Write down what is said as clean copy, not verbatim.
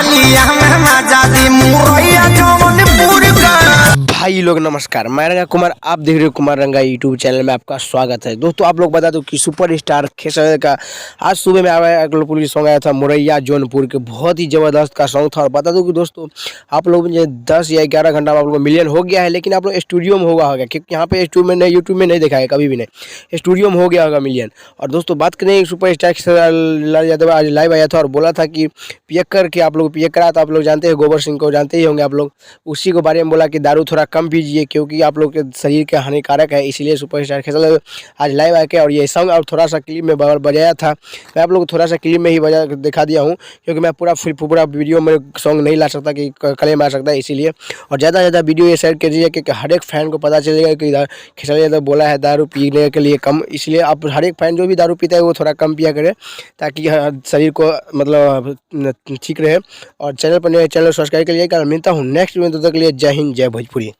होलिया में मजा दी मुरैया जौनपुर का। भाई लोग नमस्कार, मैं रंगा कुमार, आप देख रहे हो कुमार रंगा यूट्यूब चैनल में आपका स्वागत है। दोस्तों आप लोग बता दो कि सुपरस्टार खेसारी का आज सुबह में आया पुलिस सॉन्ग आया था मुरैया जौनपुर के, बहुत ही ज़बरदस्त का सॉन्ग था। और बता दो कि दोस्तों आप लोग मुझे 10 या 11 घंटा में आप लोग मिलियन हो गया है, लेकिन आप लोग स्टूडियो में होगा क्योंकि यहाँ पे स्टूडियो में नहीं, यूट्यूब में नहीं देखा है कभी भी नहीं, स्टूडियो में हो गया होगा मिलियन। और दोस्तों बात करें सुपरस्टार खेसारी यादव आज लाइव आया था और बोला था कि पियक्कर के आप लोग पियक्करा तो आप लोग जानते हैं, गोबर सिंह को जानते ही होंगे आप लोग, उसी के बारे में बोला कि दारू थोड़ा कम पीजिए क्योंकि आप लोग के शरीर के हानिकारक है। इसलिए सुपरस्टार खेसारी आज लाइव आके और ये सॉन्ग और थोड़ा सा क्लिप में बजाया था। मैं आप लोग थोड़ा सा क्लिप में ही बजा दिखा दिया हूँ क्योंकि मैं पूरा वीडियो में सॉन्ग नहीं ला सकता कि कले में आ सकता है, इसीलिए। और ज़्यादा से ज़्यादा वीडियो ये शेयर कीजिए क्योंकि हर एक फैन को पता चलेगा कि खेसारी यादव बोला है दारू पीने के लिए कम, इसलिए आप हर एक फैन जो भी दारू पीता है वो थोड़ा कम पिया करे ताकि शरीर को मतलब ठीक रहे। और चैनल पर नए चैनल सब्सक्राइब करिए। कल मिलता हूँ नेक्स्ट वीडियो, तब तक के लिए जय हिंद जय भोजपुरी।